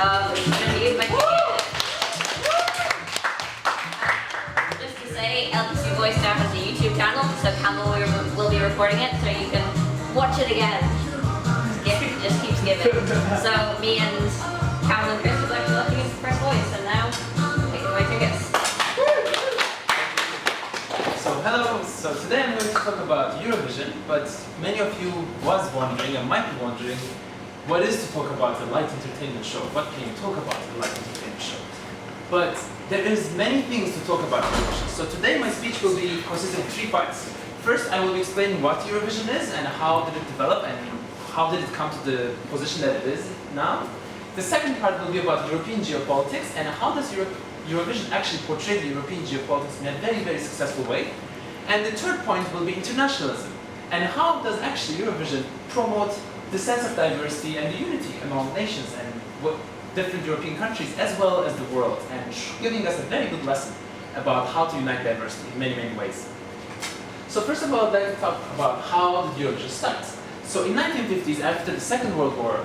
Cengiz, just to say, LPCUWC now has a YouTube channel, so Campbell will be recording it, so you can watch it again. It just keeps giving. So me and Campbell and Chris was actually looking into the first voice, and now take it away, Cengiz. So hello, so today I'm going to talk about Eurovision, but many of you was wondering and might be wondering, what is to talk about a light entertainment show? What can you talk about a light entertainment show? But there is many things to talk about Eurovision. So today my speech will be consisting of 3 parts. First, I will be explaining what Eurovision is and how did it develop and how did it come to the position that it is now. The second part will be about European geopolitics and how does Eurovision actually portray the European geopolitics in a very, very successful way. And the third point will be internationalism and how does actually Eurovision promote the sense of diversity and the unity among nations and different European countries as well as the world, and giving us a very good lesson about how to unite diversity in many, many ways. So first of all, I'd like to talk about how did Eurovision start. So in 1950s, after the Second World War,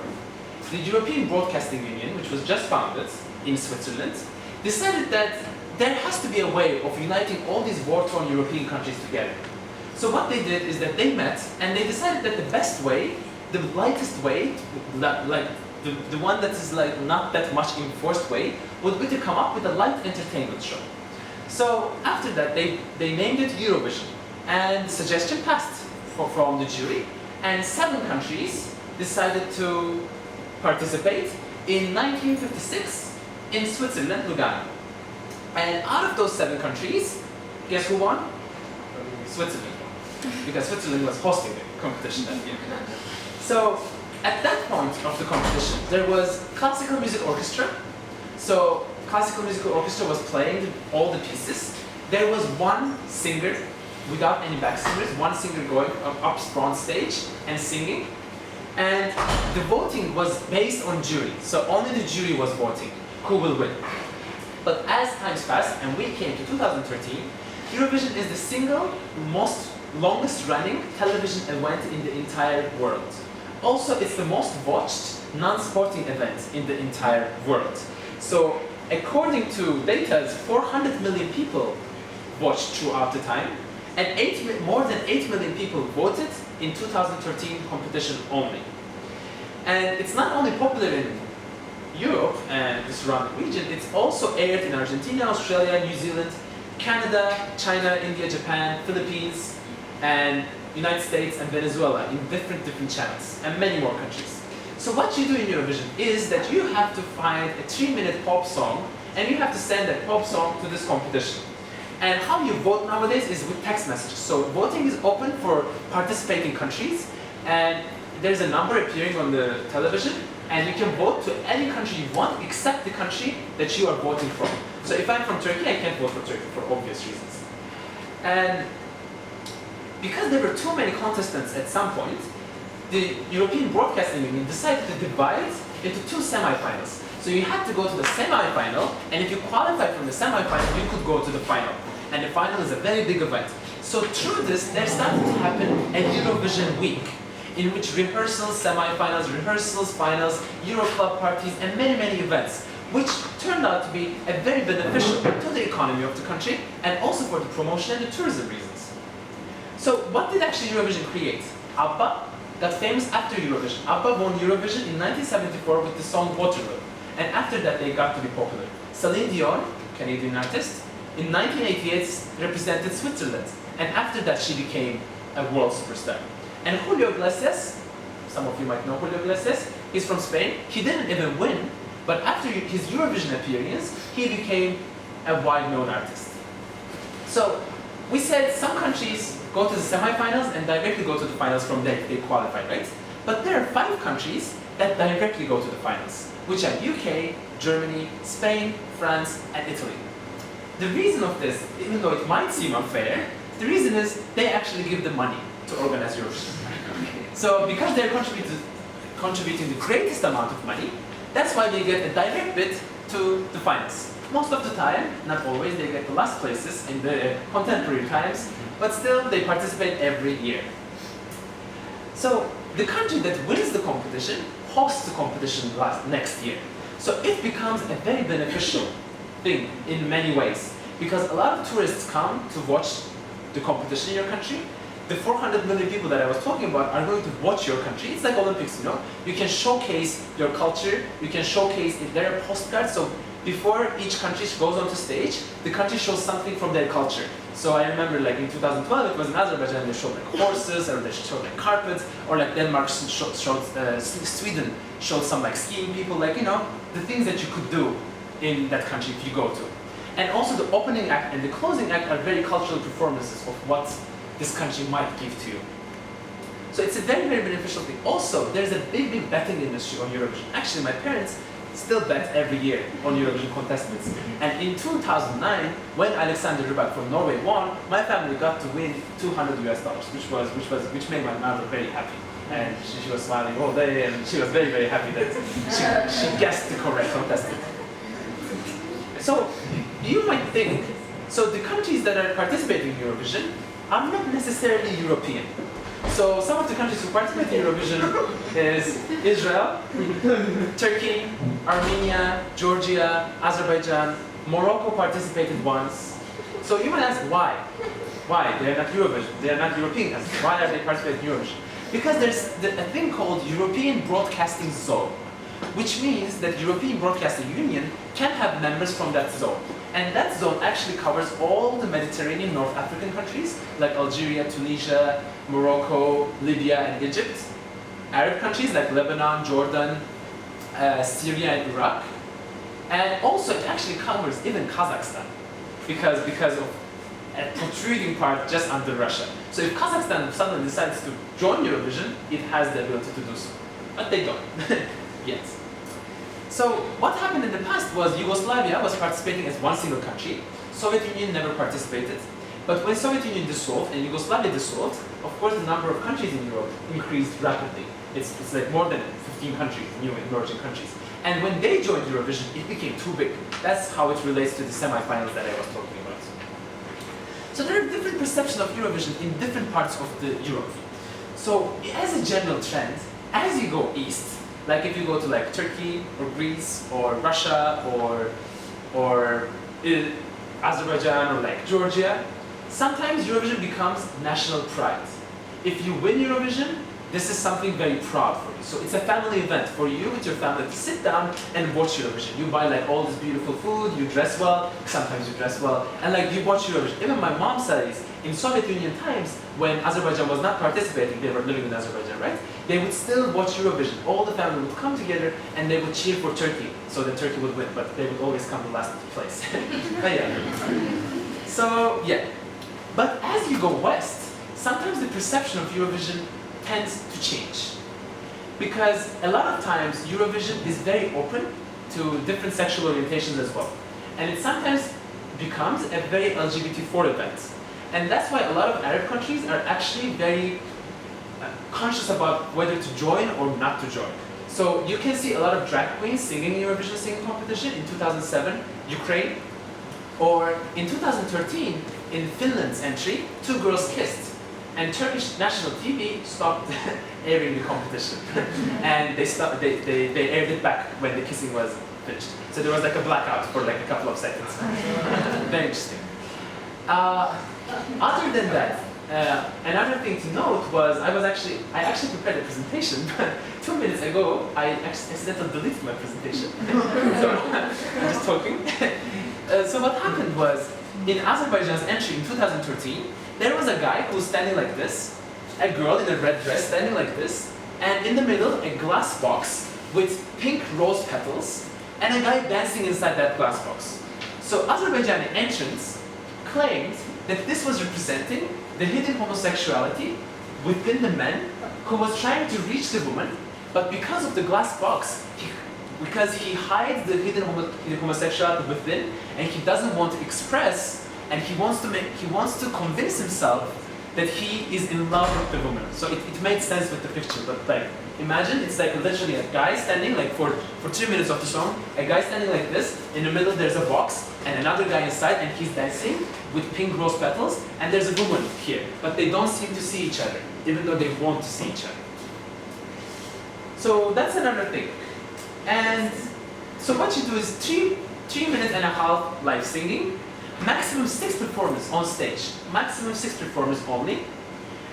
the European Broadcasting Union, which was just founded in Switzerland, decided that there has to be a way of uniting all these war-torn European countries together. So what they did is that they met and they decided that the best way, the lightest way, like the one that is like not that much enforced way, would be to come up with a light entertainment show. So after that, they named it Eurovision, and the suggestion passed from the jury, and 7 countries decided to participate in 1956 in Switzerland, Lugano. And out of those 7 countries, guess who won? Switzerland won, because Switzerland was hosting the competition that year. So at that point of the competition, there was classical music orchestra. So classical musical orchestra was playing all the pieces. There was one singer without any back singers, one singer going up front stage and singing. And the voting was based on jury. So only the jury was voting who will win. But as times passed and we came to 2013, Eurovision is the single most longest running television event in the entire world. Also, it's the most watched non-sporting event in the entire world. So, according to data, 400 million people watched throughout the time, and more than 8 million people voted in 2013 competition only. And it's not only popular in Europe and the surrounding region, it's also aired in Argentina, Australia, New Zealand, Canada, China, India, Japan, Philippines, and United States and Venezuela in different channels, and many more countries. So what you do in Eurovision is that you have to find a 3-minute pop song, and you have to send that pop song to this competition. And how you vote nowadays is with text messages. So voting is open for participating countries, and there's a number appearing on the television, and you can vote to any country you want except the country that you are voting from. So if I'm from Turkey, I can't vote for Turkey for obvious reasons. And because there were too many contestants at some point, the European Broadcasting Union decided to divide into 2 semi-finals. So you had to go to the semi-final, and if you qualified from the semi-final, you could go to the final. And the final is a very big event. So through this, there started to happen a Eurovision week, in which rehearsals, semi-finals, rehearsals, finals, Euro club parties, and many, many events, which turned out to be very beneficial to the economy of the country, and also for the promotion and the tourism reasons. So what did actually Eurovision create? ABBA got famous after Eurovision. ABBA won Eurovision in 1974 with the song Waterloo. And after that they got to be popular. Celine Dion, Canadian artist, in 1988 represented Switzerland. And after that she became a world superstar. And Julio Iglesias, some of you might know Julio Iglesias, he's from Spain. He didn't even win, but after his Eurovision appearance, he became a wide-known artist. So we said some countries go to the semi-finals and directly go to the finals from there if they qualify, right? But there are 5 countries that directly go to the finals, which are UK, Germany, Spain, France, and Italy. The reason of this, even though it might seem unfair, the reason is they actually give the money to organize Eurovision. So because they're contributing the greatest amount of money, that's why they get a direct bid to the finals. Most of the time, not always, they get the last places in the contemporary times, but still they participate every year. So the country that wins the competition hosts the competition next year. So it becomes a very beneficial thing in many ways, because a lot of tourists come to watch the competition in your country. The 400 million people that I was talking about are going to watch your country. It's like Olympics, you know? You can showcase your culture, you can showcase if there are postcards. So before each country goes onto stage, the country shows something from their culture. So I remember like in 2012, it was in Azerbaijan, they showed like horses, or they showed like carpets, or like Denmark showed Sweden showed some like skiing people, like, you know, the things that you could do in that country if you go to. And also the opening act and the closing act are very cultural performances of what this country might give to you. So it's a very, very beneficial thing. Also, there's a big, big betting industry on Eurovision. Actually, my parents still bet every year on Eurovision contestants. And in 2009, when Alexander Rybak from Norway won, my family got to win $200 US, which made my mother very happy. And she was smiling all day, and she was very, very happy that she guessed the correct contestant. So you might think, so the countries that are participating in Eurovision are not necessarily European. So some of the countries who participate in Eurovision is Israel, Turkey, Armenia, Georgia, Azerbaijan, Morocco participated once. So you might ask why? Why? They are not Eurovision, they are not European countries. Why are they participating in Eurovision? Because there's a thing called European Broadcasting Zone, which means that European Broadcasting Union can have members from that zone. And that zone actually covers all the Mediterranean North African countries, like Algeria, Tunisia, Morocco, Libya, and Egypt. Arab countries like Lebanon, Jordan, Syria, and Iraq. And also it actually covers even Kazakhstan, because of a protruding part just under Russia. So if Kazakhstan suddenly decides to join Eurovision, it has the ability to do so. But they don't, yet. So what happened in the past was Yugoslavia was participating as one single country. Soviet Union never participated. But when Soviet Union dissolved and Yugoslavia dissolved, of course the number of countries in Europe increased rapidly. It's like more than 15 countries, new emerging countries. And when they joined Eurovision, it became too big. That's how it relates to the semifinals that I was talking about. So there are different perceptions of Eurovision in different parts of the Europe. So as a general trend, as you go east, like if you go to like Turkey or Greece or Russia or Azerbaijan or like Georgia, sometimes Eurovision becomes national pride. If you win Eurovision, this is something very proud for you. So it's a family event for you with your family to sit down and watch Eurovision. You buy like all this beautiful food, you dress well, sometimes you dress well, and like you watch Eurovision. Even my mom says, in Soviet Union times, when Azerbaijan was not participating, they were living in Azerbaijan, right? They would still watch Eurovision. All the family would come together and they would cheer for Turkey, so that Turkey would win, but they would always come to last place. But yeah. So, yeah. But as you go west, sometimes the perception of Eurovision tends to change. Because a lot of times Eurovision is very open to different sexual orientations as well. And it sometimes becomes a very LGBT4 event. And that's why a lot of Arab countries are actually very conscious about whether to join or not to join. So you can see a lot of drag queens singing in Eurovision singing competition in 2007, Ukraine. Or in 2013, in Finland's entry, 2 girls kissed. And Turkish national TV stopped airing the competition. And they aired it back when the kissing was finished. So there was like a blackout for like a couple of seconds. Very interesting. Other than that, another thing to note was I actually prepared a presentation, but 2 minutes ago I accidentally deleted my presentation. So I'm just talking. So what happened was, in Azerbaijan's entry in 2013, there was a guy who was standing like this, a girl in a red dress standing like this, and in the middle a glass box with pink rose petals, and a guy dancing inside that glass box. So Azerbaijani entrants claimed that this was representing the hidden homosexuality within the man who was trying to reach the woman, but because of the glass box, because he hides the hidden homosexuality within, and he doesn't want to express, and he wants to convince himself that he is in love with the woman. So it made sense with the picture, but like, imagine it's like literally a guy standing, like for 3 minutes of the song, a guy standing like this, in the middle there's a box, and another guy inside, and he's dancing with pink rose petals, and there's a woman here, but they don't seem to see each other, even though they want to see each other. So that's another thing. And So what you do is three minutes and a half live singing, maximum 6 performers on stage, maximum 6 performers only,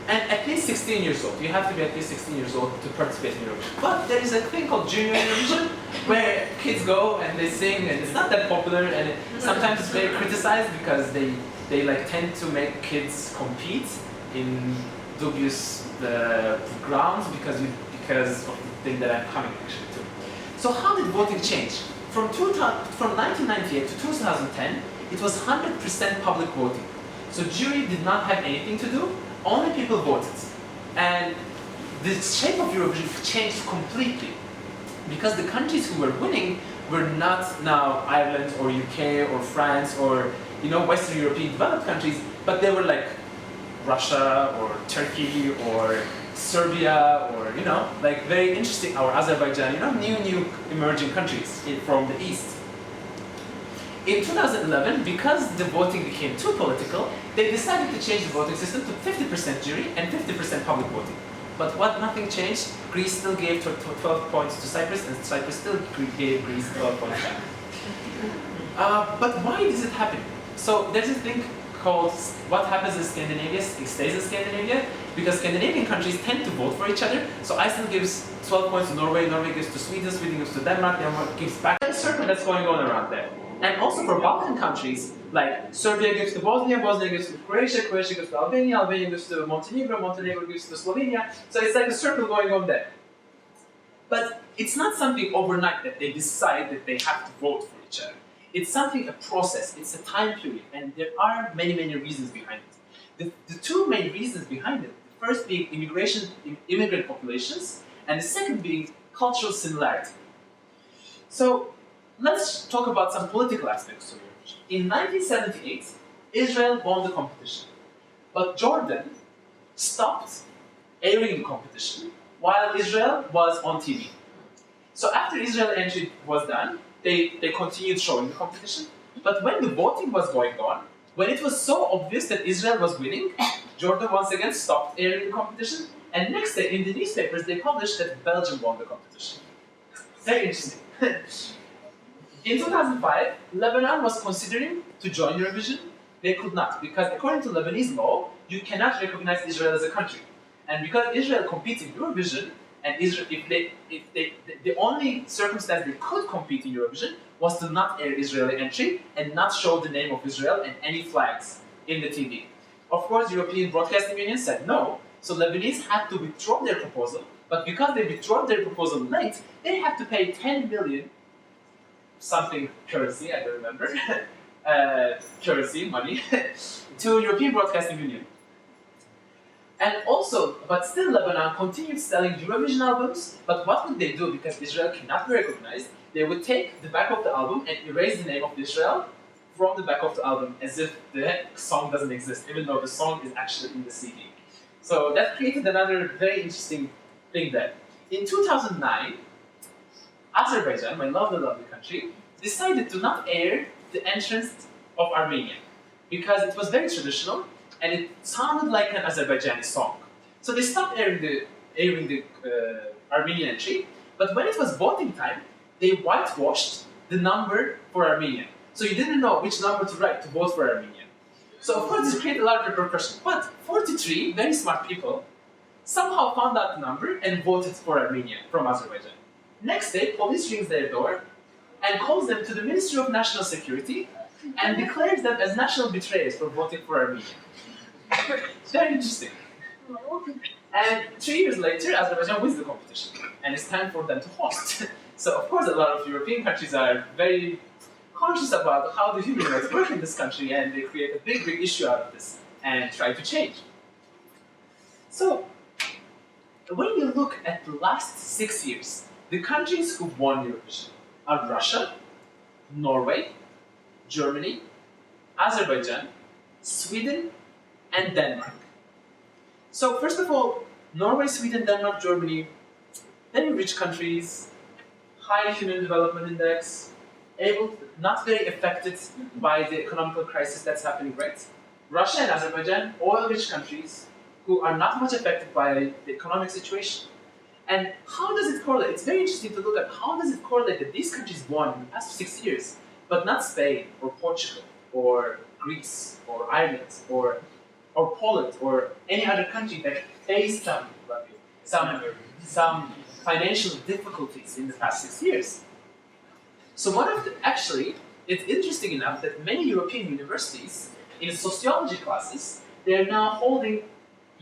and at least 16 years old. You have to be at least 16 years old to participate in Eurovision. But there is a thing called Junior Eurovision where kids go and they sing, and it's not that popular, and sometimes it's very criticized because they like tend to make kids compete in dubious grounds because of the thing that I'm coming actually to. So how did voting change? From 1998 to 2010, it was 100% public voting. So jury did not have anything to do, only people voted. And the shape of Eurovision changed completely because the countries who were winning were not now Ireland or UK or France or Western European developed countries, but they were like Russia or Turkey or Serbia or like very interesting, or Azerbaijan, new emerging countries from the east. In 2011, because the voting became too political, they decided to change the voting system to 50% jury and 50% public voting. But nothing changed. Greece still gave 12 points to Cyprus, and Cyprus still gave Greece 12 points back. But why does it happen? So there's a thing called what happens in Scandinavia stays in Scandinavia, because Scandinavian countries tend to vote for each other. So Iceland gives 12 points to Norway, Norway gives to Sweden, Sweden gives to Denmark, Denmark gives back. There's a circle that's going on around there. And also for Balkan countries, like Serbia gives to Bosnia, Bosnia gives to Croatia, Croatia gives to Albania, Albania gives to Montenegro, Montenegro gives to Slovenia. So it's like a circle going on there. But it's not something overnight that they decide that they have to vote for each other. It's something, a process, it's a time period, and there are many, many reasons behind it. The two main reasons behind it, the first being immigrant populations, and the second being cultural similarity. So let's talk about some political aspects of Eurovision. In 1978, Israel won the competition, but Jordan stopped airing the competition while Israel was on TV. So after Israel entry was done, they continued showing the competition. But when the voting was going on, when it was so obvious that Israel was winning, Jordan once again stopped airing the competition. And next day in the newspapers, they published that Belgium won the competition. Very interesting. In 2005, Lebanon was considering to join Eurovision. They could not, because according to Lebanese law, you cannot recognize Israel as a country. And because Israel competes in Eurovision, and Israel, the only circumstance they could compete in Eurovision was to not air Israeli entry and not show the name of Israel and any flags in the TV. Of course, European Broadcasting Union said no, so Lebanese had to withdraw their proposal, but because they withdrew their proposal late, they had to pay 10 million, something currency, I don't remember, currency, money, to European Broadcasting Union. And also, but still Lebanon continued selling Eurovision albums, but what would they do? Because Israel cannot be recognized, they would take the back of the album and erase the name of Israel from the back of the album as if the song doesn't exist, even though the song is actually in the CD. So that created another very interesting thing there. In 2009, Azerbaijan, my lovely country, decided to not air the entrance of Armenia because it was very traditional and it sounded like an Azerbaijani song. So they stopped airing the Armenian entry, but when it was voting time, they whitewashed the number for Armenia. So you didn't know which number to write to vote for Armenia. So of course this created a lot of repercussions. But 43 very smart people somehow found out the number and voted for Armenia from Azerbaijan. Next day, police rings their door and calls them to the Ministry of National Security and declares them as national betrayers for voting for Armenia. Very interesting. And 3 years later, Azerbaijan wins the competition, and it's time for them to host. So of course a lot of European countries are very conscious about how the human rights work in this country, and they create a big issue out of this and try to change. So when you look at the last 6 years, the countries who won Eurovision are Russia, Norway, Germany, Azerbaijan, Sweden, and Denmark. So first of all, Norway, Sweden, Denmark, Germany, very rich countries, high human development index, not very affected by the economical crisis that's happening, right? Russia and Azerbaijan, oil-rich countries who are not much affected by the economic situation. And how does it correlate? It's very interesting to look at how does it correlate that these countries won in the past 6 years, but not Spain or Portugal or Greece or Ireland or Poland or any other country that faced some financial difficulties in the past 6 years. So actually, it's interesting enough that many European universities in sociology classes, they're now holding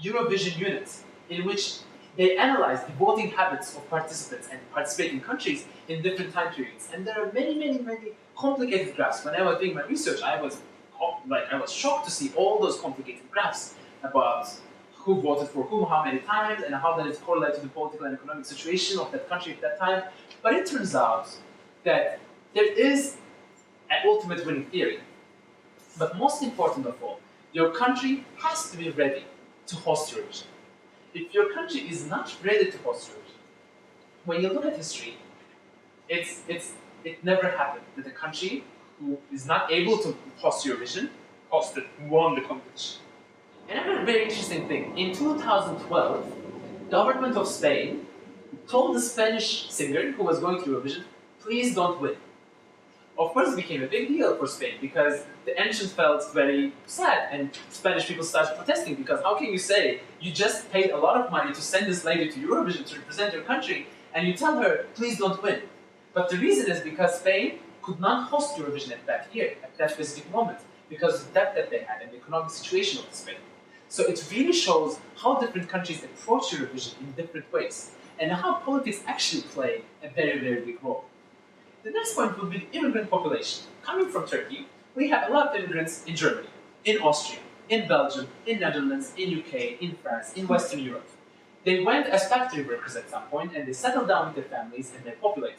Eurovision units in which they analyze the voting habits of participants and participating countries in different time periods. And there are many, many, many complicated graphs. When I was doing my research, I was shocked to see all those complicated graphs about who voted for whom, how many times, and how that is correlated to the political and economic situation of that country at that time. But it turns out that there is an ultimate winning theory. But most important of all, your country has to be ready to host Eurovision. If your country is not ready to host Eurovision, when you look at history, it never happened that a country who is not able to host Eurovision won the competition. Another very interesting thing, in 2012, government of Spain told the Spanish singer who was going to Eurovision, please don't win. Of course, it became a big deal for Spain because the entrant felt very sad and Spanish people started protesting because how can you say you just paid a lot of money to send this lady to Eurovision to represent your country and you tell her, please don't win. But the reason is because Spain could not host Eurovision at that year, at that specific moment, because of the debt that they had and the economic situation of Spain. So it really shows how different countries approach Eurovision in different ways and how politics actually play a very, very big role. The next point would be the immigrant population. Coming from Turkey, we have a lot of immigrants in Germany, in Austria, in Belgium, in Netherlands, in UK, in France, in Western Europe. They went as factory workers at some point and they settled down with their families and they populated.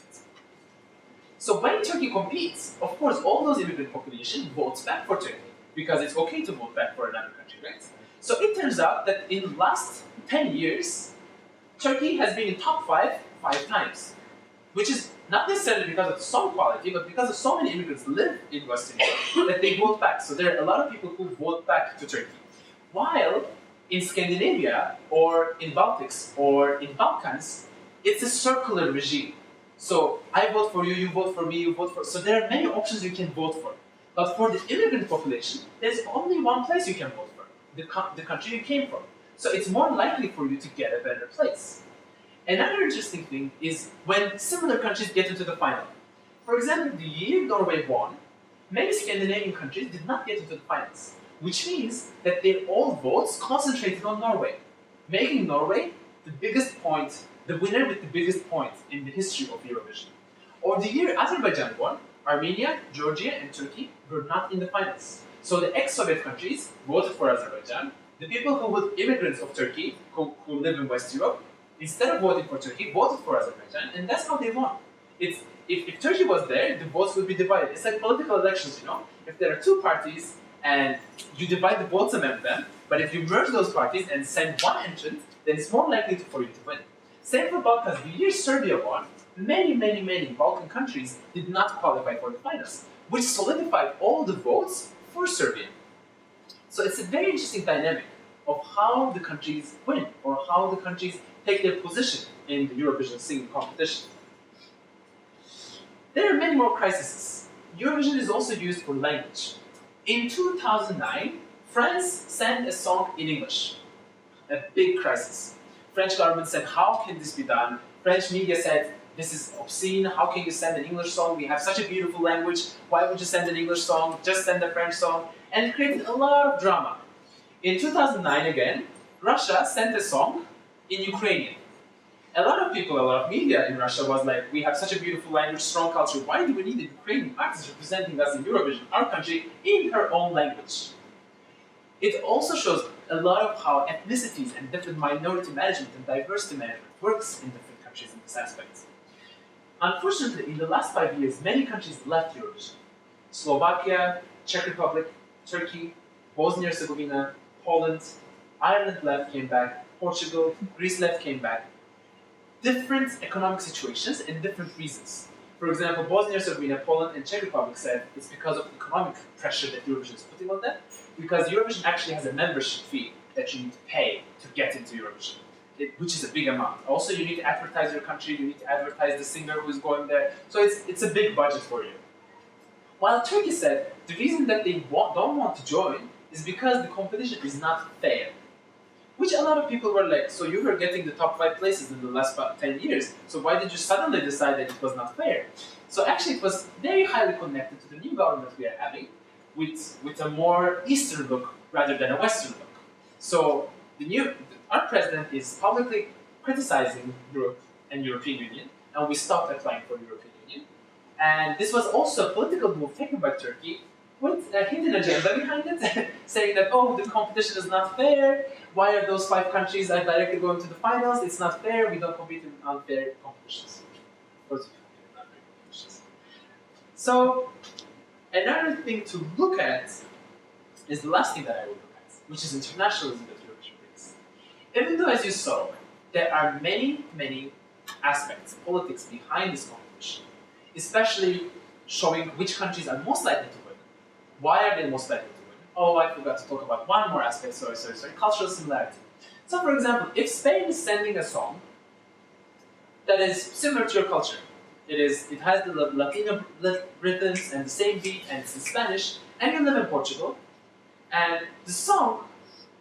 So when Turkey competes, of course, all those immigrant population votes back for Turkey because it's okay to vote back for another country, right? So it turns out that in the last 10 years, Turkey has been in top 5 times, which is not necessarily because of the song quality, but because of so many immigrants live in Western Europe that they vote back. So there are a lot of people who vote back to Turkey. While in Scandinavia, or in Baltics, or in Balkans, it's a circular regime. So I vote for you, you vote for me, you vote for... So there are many options you can vote for. But for the immigrant population, there's only one place you can vote for, the country you came from. So it's more likely for you to get a better place. Another interesting thing is when similar countries get into the final. For example, the year Norway won, many Scandinavian countries did not get into the finals, which means that their all votes concentrated on Norway, making Norway the biggest point, the winner with the biggest point in the history of Eurovision. Or the year Azerbaijan won, Armenia, Georgia, and Turkey were not in the finals. So the ex-Soviet countries voted for Azerbaijan. The people who were immigrants of Turkey, who live in West Europe, instead of voting for Turkey, voted for Azerbaijan, and that's how they won. If Turkey was there, the votes would be divided. It's like political elections, you know? If there are two parties and you divide the votes among them, but if you merge those parties and send one entrant, then it's more likely for you to win. Same for Balkans. The year Serbia won, many Balkan countries did not qualify for the finals, which solidified all the votes for Serbia. So it's a very interesting dynamic of how the countries win, or how the countries take their position in the Eurovision singing competition. There are many more crises. Eurovision is also used for language. In 2009, France sent a song in English. A big crisis. French government said, how can this be done? French media said, this is obscene, how can you send an English song? We have such a beautiful language, why would you send an English song? Just send a French song. And it created a lot of drama. In 2009 again, Russia sent a song in Ukrainian. A lot of people, a lot of media in Russia was like, we have such a beautiful language, strong culture, why do we need a Ukrainian artist representing us in Eurovision, our country, in her own language? It also shows a lot of how ethnicities and different minority management and diversity management works in different countries in this aspect. Unfortunately, in the last 5 years, many countries left Eurovision. Slovakia, Czech Republic, Turkey, Bosnia-Herzegovina, Poland, Ireland left, came back, Portugal, Greece left, came back. Different economic situations and different reasons. For example, Bosnia-Herzegovina, Poland, and Czech Republic said it's because of economic pressure that Eurovision is putting on them, because Eurovision actually has a membership fee that you need to pay to get into Eurovision. which is a big amount. Also, you need to advertise your country, you need to advertise the singer who's going there. So it's a big budget for you. While Turkey said the reason that they don't want to join is because the competition is not fair. Which a lot of people were like, so you were getting the top 5 places in the last 10 years, so why did you suddenly decide that it was not fair? So actually it was very highly connected to the new government we are having, with a more Eastern look rather than a Western look. So our president is publicly criticizing Europe and European Union, and we stopped applying for European Union. And this was also a political move taken by Turkey with a hidden agenda behind it, saying that, oh, the competition is not fair, why are those 5 countries are directly going to the finals, it's not fair, we don't compete in unfair competitions. Of course, we compete in unfair competitions. So, another thing to look at is the last thing that I will look at, which is internationalism that Eurovision brings. Even though, as you saw, there are many, many aspects, politics behind this competition, especially showing which countries are most likely to win. Why are they most likely to win? Oh, I forgot to talk about one more aspect, sorry, cultural similarity. So for example, if Spain is sending a song that is similar to your culture, it has the Latino rhythms and the same beat, and it's in Spanish, and you live in Portugal, and the song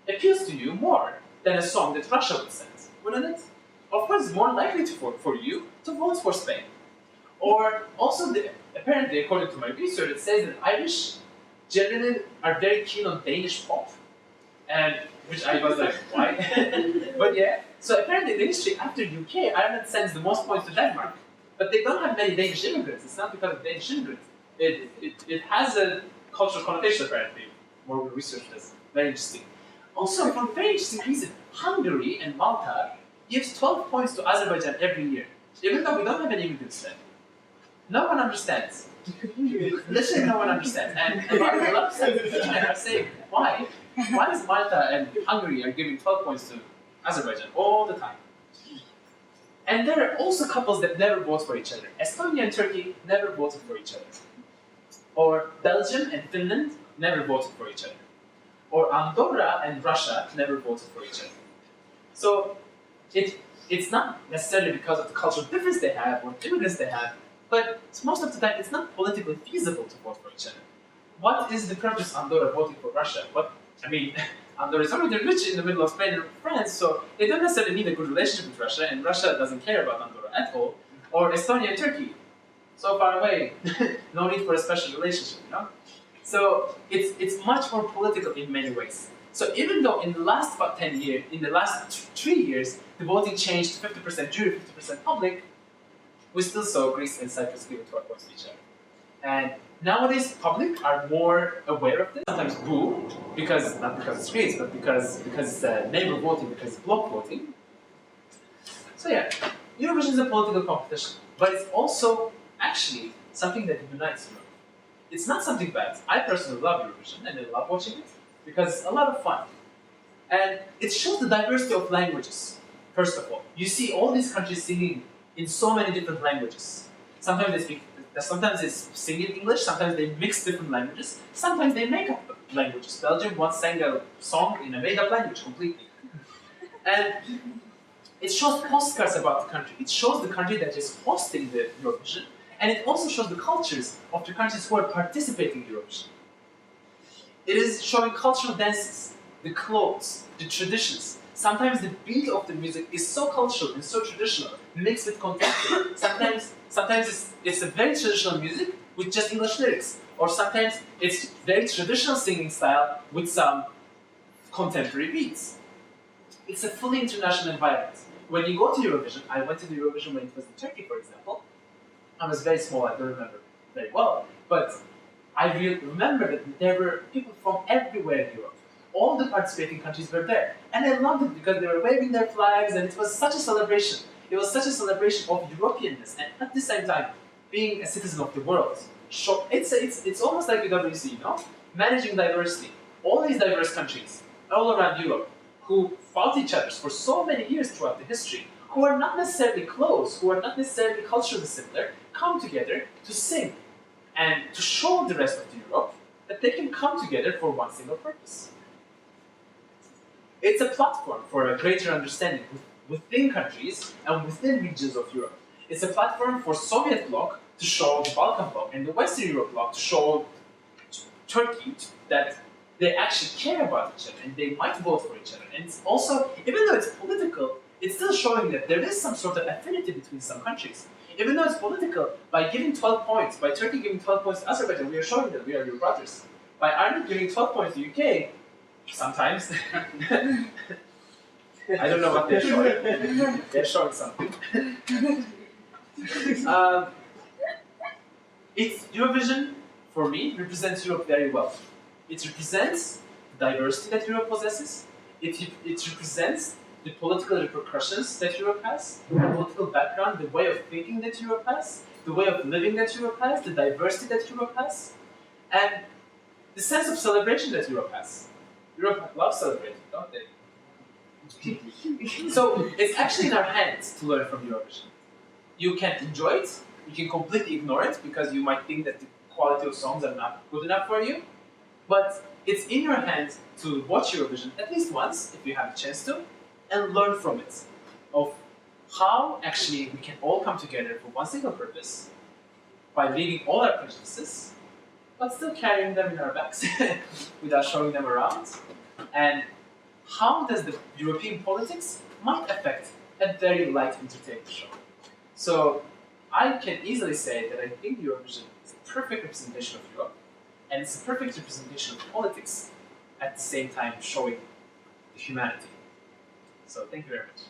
appeals to you more than a song that Russia would send, wouldn't it? Of course, it's more likely for you to vote for Spain. Or also, apparently, according to my research, it says that Irish generally are very keen on Danish pop, and which I was like, why? But yeah, so apparently in the history after UK, Ireland sends the most points to Denmark, but they don't have many Danish immigrants. It's not because of Danish immigrants. It has a cultural connotation apparently. More research this. Very interesting. Also, for a very interesting reason, Hungary and Malta gives 12 points to Azerbaijan every year, even though we don't have any immigrants there. No one understands. Literally no one understands. And a lot of people are saying, why? Why is Malta and Hungary are giving 12 points to Azerbaijan all the time? And there are also couples that never vote for each other. Estonia and Turkey never voted for each other. Or Belgium and Finland never voted for each other. Or Andorra and Russia never voted for each other. So it's not necessarily because of the cultural difference they have or immigrants they have, but most of the time it's not politically feasible to vote for each other. What is the purpose of Andorra voting for Russia? Andorra is already rich in the middle of Spain and France, so they don't necessarily need a good relationship with Russia, and Russia doesn't care about Andorra at all. Or Estonia and Turkey, so far away, no need for a special relationship, you know? So it's much more political in many ways. So even though in the last 10 years, in the last 3 years, the voting changed 50% jury, 50% public, we still saw Greece and Cyprus giving 12 points to each other. And nowadays, public are more aware of this. Sometimes boo, not because it's Greece, but because it's neighbor voting, because it's block voting. So yeah, Eurovision is a political competition, but it's also actually something that unites Europe. It's not something bad. I personally love Eurovision and I love watching it because it's a lot of fun. And it shows the diversity of languages, first of all. You see all these countries singing in so many different languages. Sometimes they sing in English, sometimes they mix different languages, sometimes they make up languages. Belgium once sang a song in a made-up language completely. And it shows postcards about the country. It shows the country that is hosting the Eurovision, and it also shows the cultures of the countries who are participating in Eurovision. It is showing cultural dances, the clothes, the traditions. Sometimes the beat of the music is so cultural and so traditional, mixed with contemporary. Sometimes it's a very traditional music with just English lyrics. Or sometimes it's very traditional singing style with some contemporary beats. It's a fully international environment. When you go to Eurovision, I went to the Eurovision when it was in Turkey, for example. I was very small, I don't remember very well, but I remember that there were people from everywhere in Europe. All the participating countries were there. And I loved it because they were waving their flags and it was such a celebration. It was such a celebration of Europeanness and at the same time being a citizen of the world. It's almost like WWC, you know? Managing diversity. All these diverse countries all around Europe who fought each other for so many years throughout the history, who are not necessarily close, who are not necessarily culturally similar, come together to sing and to show the rest of Europe that they can come together for one single purpose. It's a platform for a greater understanding within countries and within regions of Europe. It's a platform for Soviet bloc to show the Balkan bloc and the Western Europe bloc to show Turkey that they actually care about each other and they might vote for each other. And it's also, even though it's political, it's still showing that there is some sort of affinity between some countries. Even though it's political, by giving 12 points, by Turkey giving 12 points to Azerbaijan, we are showing that we are your brothers. By Ireland giving 12 points to UK, sometimes, I don't know what they're showing. They're showing something. It's Eurovision, for me, represents Europe very well. It represents the diversity that Europe possesses. It represents the political repercussions that Europe has, the political background, the way of thinking that Europe has, the way of living that Europe has, the diversity that Europe has, and the sense of celebration that Europe has. Europe loves celebrating, don't they? So it's actually in our hands to learn from Eurovision. You can enjoy it, you can completely ignore it because you might think that the quality of songs are not good enough for you, but it's in your hands to watch Eurovision at least once, if you have a chance to, and learn from it, of how actually we can all come together for one single purpose, by leaving all our prejudices, but still carrying them in our backs without showing them around, and how does the European politics might affect a very light entertainment show. So I can easily say that I think Eurovision is a perfect representation of Europe, and it's a perfect representation of politics, at the same time showing the humanity. So thank you very much.